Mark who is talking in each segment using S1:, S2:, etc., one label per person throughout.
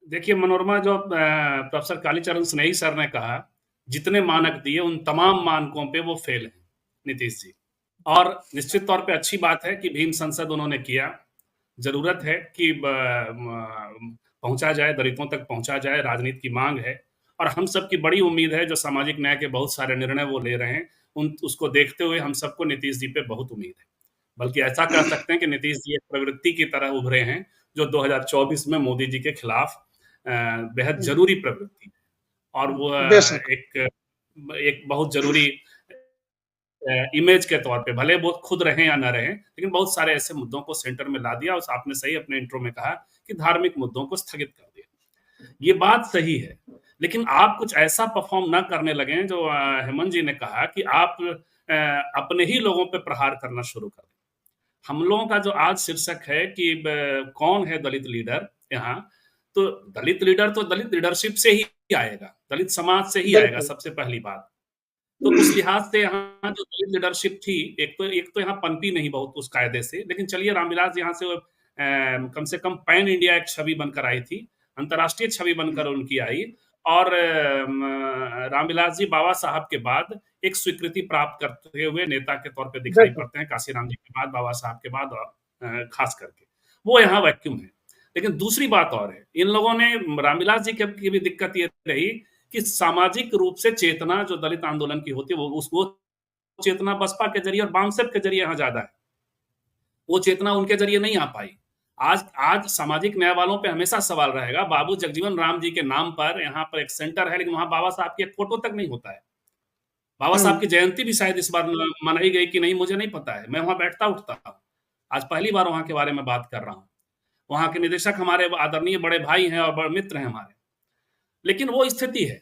S1: देखिए मनोरमा, जो प्रोफेसर कालीचरण स्नेही सर ने कहा, जितने मानक दिए उन तमाम मानकों पे वो फेल है नीतीश जी। और निश्चित तौर पे अच्छी बात है कि भीम संसद उन्होंने किया। जरूरत है कि पहुंचा जाए, दलितों तक पहुंचा जाए, राजनीति की मांग है। और हम सब की बड़ी उम्मीद है, जो सामाजिक न्याय के बहुत सारे निर्णय वो ले रहे हैं, उन उसको देखते हुए हम सबको नीतीश जी पे बहुत उम्मीद है। बल्कि ऐसा कह सकते हैं कि नीतीश जी एक प्रवृत्ति की तरह उभरे हैं, जो 2024 में मोदी जी के खिलाफ बेहद जरूरी प्रवृत्ति है। और वो
S2: बेशक।
S1: एक एक बहुत जरूरी इमेज के तौर पे, भले वो खुद रहें या ना रहें, लेकिन बहुत सारे ऐसे मुद्दों को सेंटर में ला दिया। और आपने सही अपने इंट्रो में कहा कि धार्मिक मुद्दों को स्थगित कर दिया। ये बात सही है, लेकिन आप कुछ ऐसा परफॉर्म ना करने लगे जो हेमंत जी ने कहा कि आप अपने ही लोगों पे प्रहार करना शुरू कर दें। हम लोगों का जो आज शीर्षक है कि कौन है दलित लीडर यहाँ, तो दलित लीडर तो दलित लीडरशिप से ही आएगा, दलित समाज से ही आएगा,
S2: बिल्कुल।
S1: सबसे पहली बात। तो उस लिहाज से यहाँ जो दलित लीडरशिप थी, एक तो यहाँ पनपी नहीं बहुत उस कायदे से, लेकिन चलिए रामविलास यहाँ से कम से कम पैन इंडिया एक छवि बनकर आई थी, अंतर्राष्ट्रीय छवि बनकर उनकी आई। और रामविलास जी बाबा साहब के बाद एक स्वीकृति प्राप्त करते हुए नेता के तौर पे दिखाई
S2: बिल्कुल।
S1: पड़ते हैं, काशीराम जी के बाद, बाबा साहब के बाद, और खास करके वो यहाँ वैक्यूम है। लेकिन दूसरी बात और है, इन लोगों ने, रामविलास जी की भी दिक्कत ये रही कि सामाजिक रूप से चेतना जो दलित आंदोलन की होती है, वो उसको चेतना बसपा के जरिए और बामसेप के जरिए यहाँ ज्यादा है। वो चेतना उनके जरिए नहीं आ पाई। आज आज सामाजिक न्याय वालों पे हमेशा सवाल रहेगा, बाबू जगजीवन राम जी के नाम पर यहाँ पर एक सेंटर है, लेकिन वहां बाबा साहब की एक फोटो तक नहीं होता है। बाबा साहब की जयंती भी शायद इस बार मनाई गई कि नहीं, मुझे नहीं पता है। मैं वहां बैठता उठता हूँ, आज पहली बार वहां के बारे में बात कर रहा हूँ। वहां के निदेशक हमारे आदरणीय बड़े भाई हैं और बड़े मित्र हैं हमारे, लेकिन वो स्थिति है।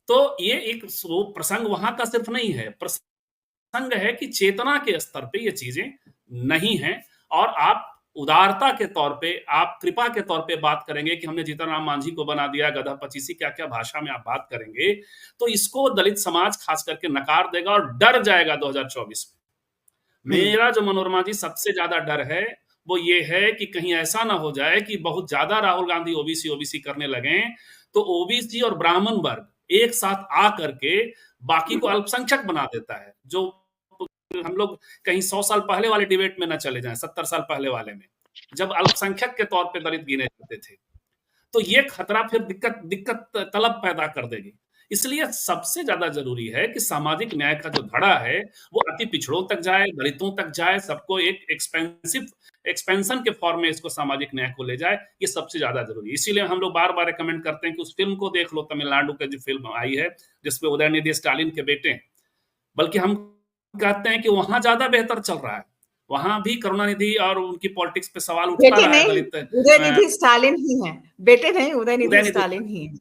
S1: तो ये एक वो प्रसंग वहां का सिर्फ नहीं है, प्रसंग है कि चेतना के स्तर पे ये चीजें नहीं है। और आप उदारता के तौर पे, आप कृपा के तौर पे बात करेंगे कि हमने जीतन राम मांझी को बना दिया, गधा पचीसी, क्या क्या भाषा में आप बात करेंगे, तो इसको दलित समाज खास करके नकार देगा और डर जाएगा 2024 में। मेरा जो मनोरमा जी सबसे ज्यादा डर है, वो ये है कि कहीं ऐसा ना हो जाए कि बहुत ज्यादा राहुल गांधी ओबीसी ओबीसी करने लगे, तो ओबीसी और ब्राह्मण वर्ग एक साथ आ करके बाकी को अल्पसंख्यक बना देता है। जो हम लोग कहीं 100 साल पहले वाले डिबेट में ना चले जाएं, 70 साल पहले वाले में, जब अल्पसंख्यक के तौर पे दलित गिने जाते थे, तो ये खतरा फिर दिक्कत दिक्कत तलब पैदा कर देगी। इसलिए सबसे ज्यादा जरूरी है कि सामाजिक न्याय का जो धड़ा है, वो अति पिछड़ों तक जाए, दलितों तक जाए, सबको एक एक्सपेंशन के फॉर्म में इसको सामाजिक न्याय को ले जाए। ये सबसे ज्यादा जरूरी है। इसीलिए हम लोग बार बार रिकमेंड करते हैं कि उस फिल्म को देख लो, तमिलनाडु की जो फिल्म आई है, जिसपे उदयनिधि स्टालिन के बेटे हैं। बल्कि हम कहते हैं कि वहां ज्यादा बेहतर चल रहा है। वहां भी करुणानिधि और उनकी पॉलिटिक्स पे सवाल उठता
S2: बेटे
S1: रहा है,
S2: नहीं,
S1: दलित
S2: उदयनिधि स्टालिन ही हैं। बेटे नहीं, उदयनिधि
S1: उदयनिधि,
S2: स्टालिन ही हैं।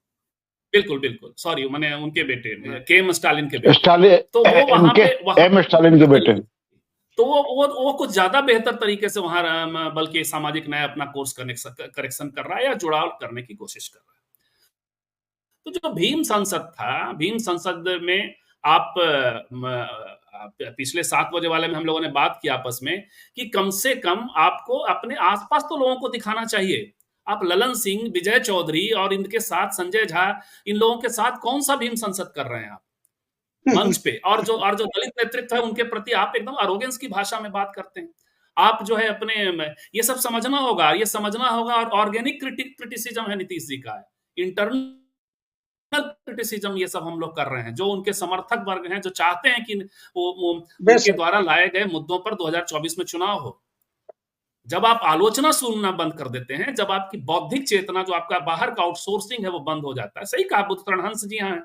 S1: बिल्कुल बिल्कुल, सॉरी, मैंने उनके बेटे, के एम स्टालिन के बेटे।
S3: स्टालिन,
S1: तो वो वहां
S3: इनके
S1: पे, वहां
S3: एम स्टालिन के बेटे।
S1: तो वो कुछ ज्यादा बेहतर तरीके से वहां बल्कि सामाजिक न्याय अपना कोर्स करेक्शन कर रहा है या जुड़ाव करने की कोशिश कर रहा है। तो जो भीम संसद था, भीम संसद में आप पिछले 7 बजे वाले में हम लोगों ने बात की आपस में कि कम से कम आपको अपने आसपास तो लोगों को दिखाना चाहिए। आप ललन सिंह, विजय चौधरी और इनके साथ संजय झा, इन लोगों के साथ कौन सा भीम संसद कर रहे हैं आप मंच पे? और जो दलित नेतृत्व है उनके प्रति आप एकदम अरोगेंस की भाषा में बात करते हैं। आप जो है अपने, ये सब समझना होगा, ये समझना होगा। और ऑर्गेनिक क्रिटिसिज्म है नीतीश जी का, इंटरनल क्रिटिसिज्म ये सब हम लोग कर रहे हैं। जो उनके समर्थक वर्ग हैं, जो चाहते हैं कि वो उनके द्वारा लाए गए मुद्दों पर 2024 में चुनाव हो। जब आप आलोचना सुनना बंद कर देते हैं, जब आपकी बौद्धिक चेतना, जो आपका बाहर का आउटसोर्सिंग है, वो बंद हो जाता है। सही कहा, बुद्धचरण हंस जी यहाँ हैं,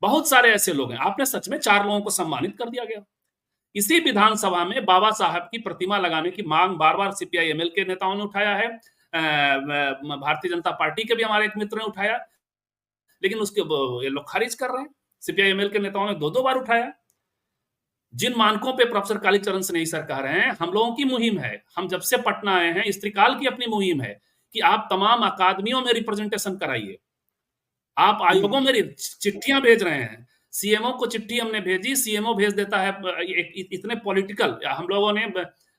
S1: बहुत सारे ऐसे लोग हैं। आपने सच में 4 लोगों को सम्मानित कर दिया गया। इसी विधानसभा में बाबा साहब की प्रतिमा लगाने की मांग बार बार सीपीआई एमएल के नेताओं ने उठाया है, भारतीय जनता पार्टी के भी हमारे एक मित्र ने उठाया, लेकिन उसके ये लोग खारिज कर रहे हैं। सीपीआई एमएल के नेताओं ने 2-2 बार उठाया। जिन मानकों पे प्रोफेसर कालीचरण स्नेही सर कह रहे हैं, हम लोगों की मुहिम है, हम जब से पटना आए हैं, स्त्रीकाल की अपनी मुहिम है कि आप तमाम अकादमियों में रिप्रेजेंटेशन कराइए। आप आयोगों में चिट्ठियां भेज रहे हैं, सीएमओ को चिट्ठी हमने भेजी, सीएमओ भेज देता है। इतने पॉलिटिकल हम लोगों ने,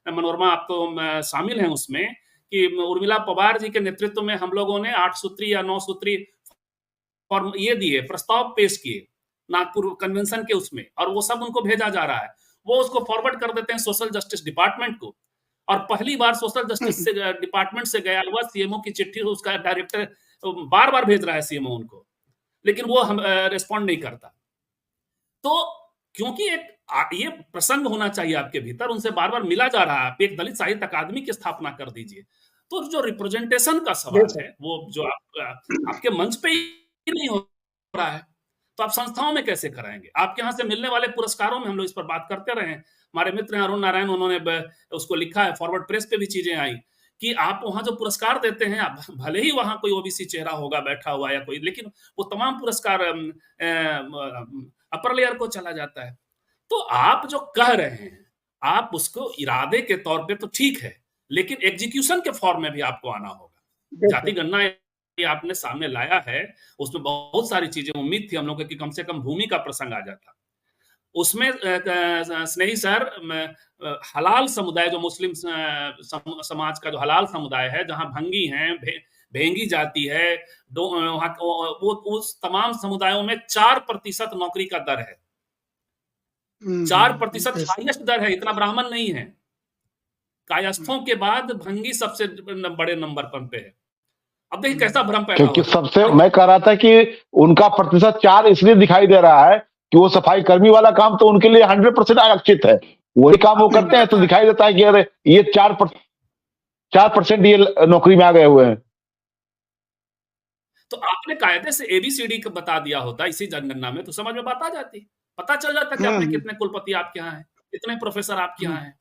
S1: मनोरमा आप तो शामिल हैं उसमें, कि उर्मिला पवार जी के नेतृत्व में हम लोगों ने 8 सूत्री या 9 सूत्री फॉर्म ये दिए, प्रस्ताव पेश किए नागपुर कन्वेंशन के उसमें, और वो सब उनको भेजा जा रहा है। वो उसको फॉरवर्ड कर देते हैं सोशल जस्टिस डिपार्टमेंट को, और पहली बार सोशल जस्टिस से डिपार्टमेंट से गया हुआ सीएमओ की चिट्ठी उसका डायरेक्टर बार बार भेज रहा है सीएमओ उनको, लेकिन वो हम रिस्पॉन्ड नहीं करता। तो क्योंकि ये प्रसंग होना चाहिए आपके भीतर, उनसे बार बार मिला जा रहा है, आप एक दलित साहित्य अकादमी की स्थापना कर दीजिए। तो जो रिप्रेजेंटेशन का सवाल है, वो जो आपके मंच पे ही नहीं हो रहा है, तो आप संस्थाओं में कैसे कराएंगे? आपके यहाँ से मिलने वाले पुरस्कारों में हम लोग इस पर बात करते रहे हैं। हमारे मित्र अरुण नारायण, उन्होंने उसको लिखा है, फॉरवर्ड प्रेस पे भी चीजें आई कि आप वहां जो पुरस्कार देते हैं, भले ही वहां कोई ओबीसी चेहरा होगा बैठा हुआ या कोई, लेकिन वो तमाम पुरस्कार अपर लेयर को चला जाता है। तो आप जो कह रहे हैं, आप उसको इरादे के तौर पे तो ठीक है, लेकिन एग्जीक्यूशन के फॉर्म में भी आपको आना होगा। जाति गणना ये आपने सामने लाया है, उसमें बहुत सारी चीजें, उम्मीद थी हम लोग कि कम से कम भूमि का प्रसंग आ जाता। उसमें स्नेही सर, हलाल समुदाय जो मुस्लिम समाज का जो हलाल समुदाय है, जहां भंगी हैं, भेंगी जाति है, वो उस तमाम समुदायों में 4% नौकरी का दर है। 4% हाईएस्ट दर है, इतना ब्राह्मण नहीं है। कायस्थों के बाद भंगी सबसे बड़े नंबर पे है। अब देखिए कैसा भ्रम पैदा
S3: क्योंकि सबसे मैं कह रहा था कि उनका प्रतिशत 4 इसलिए दिखाई दे रहा है कि वो सफाई कर्मी वाला काम तो उनके लिए 100% आरक्षित है, वही काम वो करते हैं, तो दिखाई देता है कि अरे ये 4% ये नौकरी में आ गए हुए हैं।
S1: तो आपने कायदे से एबीसीडी को बता दिया होता इसी जनगणना में, तो समझ में बात आ जाती, पता चल जाता कि आपने कितने कुलपति आपके यहाँ हैं, कितने प्रोफेसर आपके यहाँ हैं।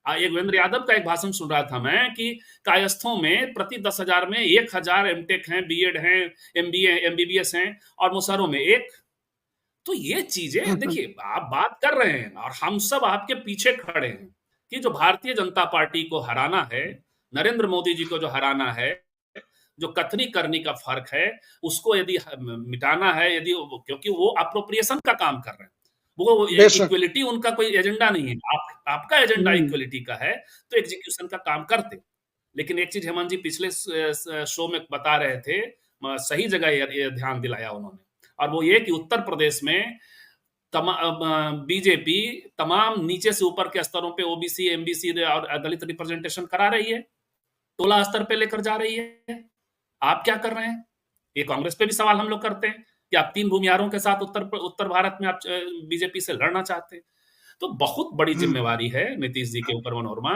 S1: योगेंद्र यादव का एक भाषण सुन रहा था मैं कि कायस्थों में प्रति 10,000 में 1,000 एमटेक हैं, बीएड हैं, एमबीए, एमबीबीएस हैं, और मुसहरों में 1। तो ये चीजें देखिए, आप बात कर रहे हैं और हम सब आपके पीछे खड़े हैं कि जो भारतीय जनता पार्टी को हराना है, नरेंद्र मोदी जी को जो हराना है, जो कथनी करनी का फर्क है, उसको यदि मिटाना है, यदि क्योंकि वो अप्रोप्रिएशन का काम कर रहे हैं, वो इक्वलिटी उनका कोई एजेंडा नहीं है। आपका एजेंडा इक्वलिटी का है, तो एग्जीक्यूशन का काम करते। लेकिन एक चीज हेमंत जी पिछले शो में बता रहे थे, सही जगह ये ध्यान दिलाया उन्होंने, और वो ये कि उत्तर प्रदेश में बीजेपी तमाम नीचे से ऊपर के स्तरों पे ओबीसी, एमबीसी और दलित रिप्रेजेंटेशन करा रही है, टोला स्तर पे लेकर जा रही है। आप क्या कर रहे हैं? ये कांग्रेस पे भी सवाल हम लोग करते हैं कि आप 3 भूमिहारों के साथ उत्तर भारत में आप बीजेपी से लड़ना चाहते हैं। तो बहुत बड़ी जिम्मेवारी है नीतीश जी के ऊपर, मनोरमा।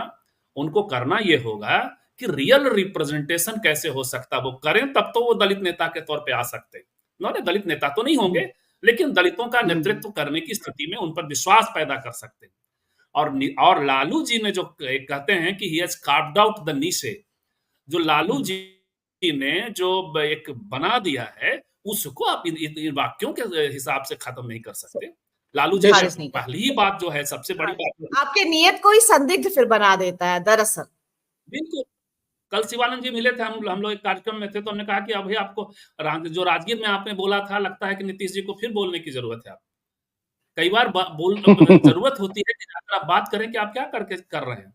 S1: उनको करना ये होगा कि रियल रिप्रेजेंटेशन कैसे हो सकता, वो करें, तब तो वो दलित नेता के तौर पे आ सकते हैं। उन्होंने दलित नेता तो नहीं होंगे, लेकिन दलितों का नेतृत्व करने की स्थिति में उन पर विश्वास पैदा कर सकते हैं। और लालू जी ने जो कहते हैं कि he has carved out the niche, जो लालू जी ने जो एक बना दिया है, उसको आप इन वाक्यों के हिसाब से खत्म नहीं कर सकते। लालू जी ने पहली ही बात जो है, सबसे बड़ी बात,
S2: आपके नियत को ही संदिग्ध फिर बना देता है दरअसल।
S1: बिल्कुल। कल शिवानंद जी मिले थे, हम लोग एक कार्यक्रम में थे, तो हमने कहा कि अभी आपको जो राजगीर में आपने बोला था, लगता है कि नीतीश जी को फिर बोलने की जरूरत है। कई बार जरूरत होती है कि अगर आप बात करें कि आप क्या कर रहे हैं।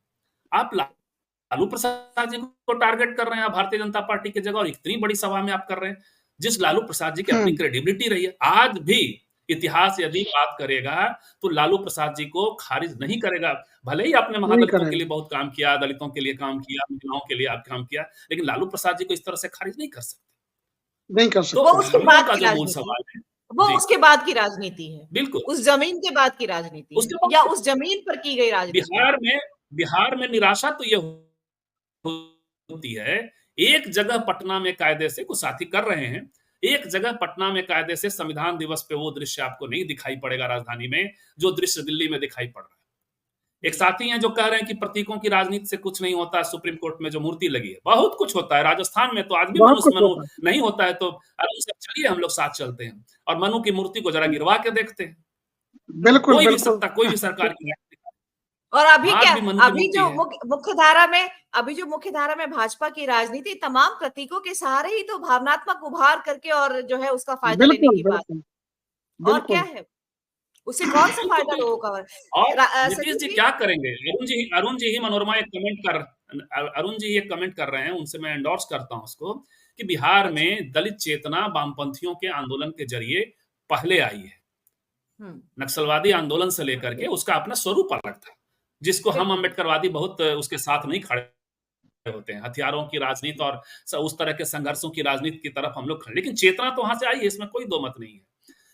S1: आप लालू प्रसाद जी को टारगेट कर रहे हैं भारतीय जनता पार्टी की जगह, और इतनी बड़ी सभा में आप कर रहे हैं, जिस लालू प्रसाद जी की अपनी क्रेडिबिलिटी रही है। आज भी इतिहास यदि बात करेगा तो लालू प्रसाद जी को खारिज नहीं करेगा। भले ही आपने महादलितों के लिए बहुत काम किया, दलितों के लिए काम किया, महिलाओं के लिए आप काम किया, लेकिन लालू प्रसाद जी को इस तरह से खारिज नहीं कर सकते,
S2: नहीं कर सकते। तो उसके बाद
S1: का जो मूल सवाल है,
S2: वो उसके बाद की राजनीति है।
S1: बिल्कुल,
S2: उस जमीन के बाद की राजनीति है, या उस जमीन पर की गई राजनीति।
S1: बिहार में निराशा तो ये होती है, एक जगह पटना में कायदे से, कुछ साथी कर रहे हैं, एक जगह पटना में कायदे से संविधान दिवस पे वो दृश्य आपको नहीं दिखाई पड़ेगा राजधानी में, जो दृश्य दिल्ली में दिखाई पड़ रहा है। एक साथी हैं जो कह रहे हैं कि प्रतीकों की राजनीति से कुछ नहीं होता, सुप्रीम कोर्ट में जो मूर्ति लगी है, बहुत कुछ होता है। राजस्थान में तो आज भी मनु नहीं होता है, तो अरे चलिए हम लोग साथ चलते हैं और मनु की मूर्ति को जरा गिरवा के देखते हैं।
S2: बिल्कुल,
S1: कोई भी सत्ता, कोई भी सरकार की,
S2: और अभी क्या, अभी जो मुख्य धारा में भाजपा की राजनीति तमाम प्रतीकों के सहारे ही तो भावनात्मक उभार करके और जो है उसका फायदा लेने की बात है। और क्या है, उससे कौन सा फायदा लोगों का?
S1: और नीतीश जी क्या करेंगे? अरुण जी ही मनोरमा एक कमेंट अरुण जी ये कमेंट कर रहे हैं, उनसे मैं एंडोर्स करता हूं उसको, कि बिहार में दलित चेतना वामपंथियों के आंदोलन के जरिए पहले आई है। नक्सलवादी आंदोलन से लेकर के उसका अपना स्वरूप अलग था, जिसको हम अम्बेडकरवादी बहुत उसके साथ नहीं खड़े होते हैं। हथियारों की राजनीति और उस तरह के संघर्षों की राजनीति की तरफ हम लोग खड़े, लेकिन चेतना तो वहां से आई है, इसमें कोई दो मत नहीं है।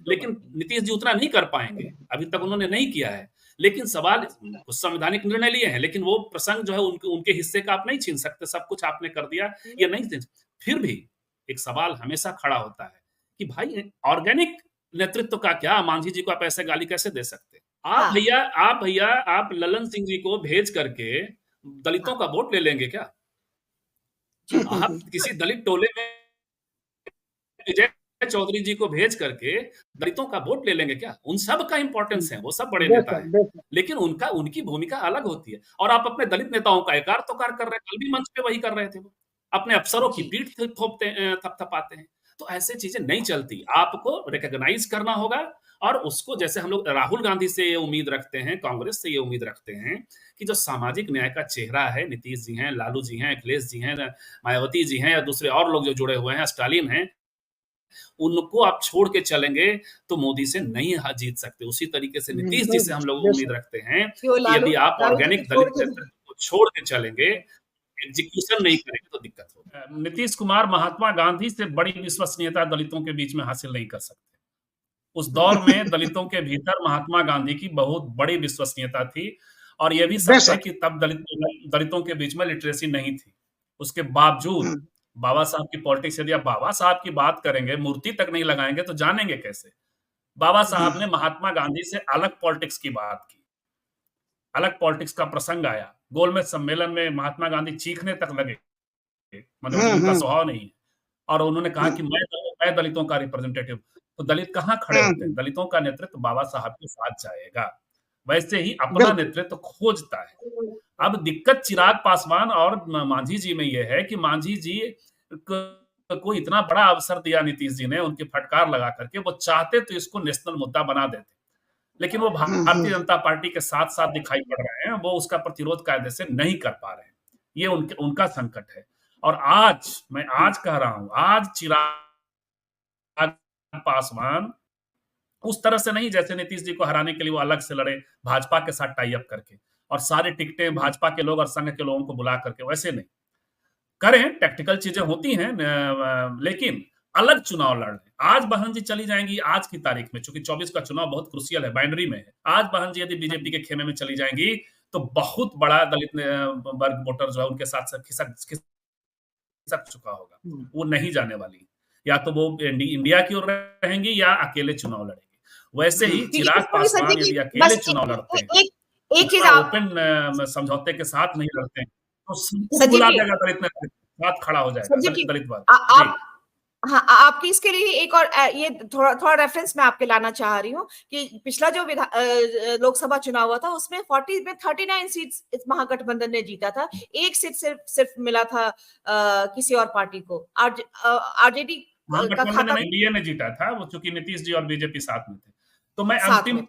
S1: लेकिन नीतीश जी उतना नहीं कर पाएंगे, अभी तक उन्होंने नहीं किया है। लेकिन सवाल, कुछ संवैधानिक निर्णय लिए हैं, लेकिन वो प्रसंग जो है उनके हिस्से का आप नहीं छीन सकते, सब कुछ आपने कर दिया, ये नहीं। फिर भी एक सवाल हमेशा खड़ा होता है कि भाई ऑर्गेनिक नेतृत्व का क्या, मांझी जी को आप ऐसे गाली कैसे दे सकते? आप भैया आप ललन सिंह जी को भेज करके दलितों का वोट ले लेंगे क्या? आप किसी दलित टोले में विजय चौधरी जी को भेज करके दलितों का वोट ले लेंगे क्या? उन सब का इंपॉर्टेंस है, वो सब बड़े नेता हैं, लेकिन उनकी भूमिका अलग होती है। और आप अपने दलित नेताओं का एकार तो कर रहे हैं, कल भी मंच पे वही कर रहे थे, वो अपने अफसरों की पीठ थपथपाते हैं। तो ऐसे चीजें नहीं चलती, आपको रिकॉग्नाइज करना होगा। और उसको, जैसे हम लोग राहुल गांधी से ये उम्मीद रखते हैं, कांग्रेस से ये उम्मीद रखते हैं कि जो सामाजिक न्याय का चेहरा है, नीतीश जी हैं, लालू जी हैं, अखिलेश जी हैं, मायावती जी हैं, या दूसरे और लोग जो जुड़े हुए हैं, स्टालिन हैं, उनको आप छोड़ के चलेंगे तो मोदी से नहीं जीत सकते। उसी तरीके से नीतीश जी से हम लोग उम्मीद रखते हैं कि यदि आप ऑर्गेनिक दलित नेतृत्व को छोड़ के चलेंगे, एग्जीक्यूशन नहीं करेंगे, तो दिक्कत होगी। नीतीश कुमार महात्मा गांधी से बड़ी विश्वसनीयता दलितों के बीच में हासिल नहीं कर सकते। उस दौर में दलितों के भीतर महात्मा गांधी की बहुत बड़ी विश्वसनीयता थी, और यह भी सच है कि तब दलितों के बीच में लिटरेसी नहीं थी। उसके बावजूद बाबा साहब की पॉलिटिक्स, यदि आप बाबा साहब की बात करेंगे, मूर्ति तक नहीं लगाएंगे तो जानेंगे कैसे? बाबा साहब ने महात्मा गांधी से अलग पॉलिटिक्स की बात की, अलग पॉलिटिक्स का प्रसंग आया। गोलमेज सम्मेलन में महात्मा गांधी चीखने तक लगे, मतलब उनका स्वभाव नहीं है, और उन्होंने कहा कि मैं दलितों का रिप्रेजेंटेटिव। तो दलित कहाँ खड़े होते हैं? दलितों का नेतृत्व बाबा साहब के साथ जाएगा, वैसे ही अपना नेतृत्व खोजता है। अब दिक्कत चिराग पासवान और मांझी जी में यह है कि मांझी जी को इतना बड़ा अवसर दिया नीतीश जी ने, उनकी फटकार लगा करके, वो चाहते तो इसको नेशनल मुद्दा बना देते, लेकिन वो भारतीय जनता पार्टी के साथ साथ दिखाई पड़ रहे हैं, वो उसका प्रतिरोध कायदे से नहीं कर पा रहे हैं। ये उनका संकट है। और मैं आज कह रहा हूं, आज चिराग पासवान उस तरह से नहीं जैसे नीतीश जी को हराने के लिए वो अलग से लड़े भाजपा के साथ टाई अप करके, और सारी टिकटें भाजपा के लोग और संघ के लोगों को बुला करके, वैसे नहीं करें। टैक्टिकल चीजें होती हैं, लेकिन अलग चुनाव लड़ रहे। आज बहन जी चली जाएंगी आज की तारीख में, चूंकि 24 का चुनाव बहुत क्रूशियल है, बाइनरी में है। आज बहन जी यदि बीजेपी के खेमे में चली जाएंगी तो बहुत बड़ा दलित वर्ग वोटर जो है उनके साथ खिसक चुका होगा, वो नहीं जाने वाली। या तो वो इंडिया की ओर रहेंगी या अकेले चुनाव लड़ेंगी। वैसे ही चिराग पासवान यदि अकेले चुनाव लड़ते हैं, एक चीज ओपन समझौते के साथ नहीं लड़ते हैं, तो बुला देगा दलित साथ खड़ा हो जाएगा दलित वर्ग।
S2: हाँ, आपकी इसके लिए एक और ये थोड़ा रेफरेंस मैं आपके लाना चाह रही हूँ कि पिछला जो लोकसभा चुनाव हुआ था उसमें 40 में 39 सीट्स इस महागठबंधन ने जीता था। एक सीट सिर्फ मिला था किसी और पार्टी को, आरजेडी
S1: का खाता एनडीए ने जीता था, वो चूंकि नीतीश जी और बीजेपी साथ में थे। तो मैं अंतिम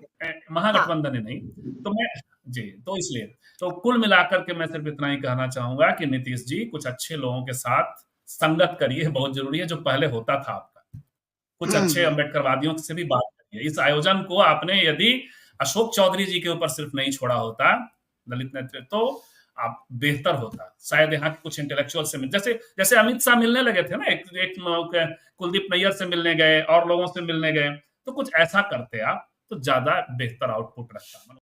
S1: महागठबंधन नहीं, तो मैं जी, तो इसलिए तो कुल मिलाकर के मैं सिर्फ इतना ही कहना चाहूंगा कि नीतीश जी कुछ अच्छे लोगों के साथ संगत करिए, बहुत जरूरी है, जो पहले होता था आपका। कुछ अच्छे अम्बेडकरवादियों से भी बात करिए। इस आयोजन को आपने यदि अशोक चौधरी जी के ऊपर सिर्फ नहीं छोड़ा होता दलित नेतृत्व, तो आप बेहतर होता। शायद यहाँ के कुछ इंटेलेक्चुअल से जैसे अमित शाह मिलने लगे थे ना, एक कुलदीप नैयर से मिलने गए और लोगों से मिलने गए, तो कुछ ऐसा करते आप तो ज्यादा बेहतर आउटपुट रखता।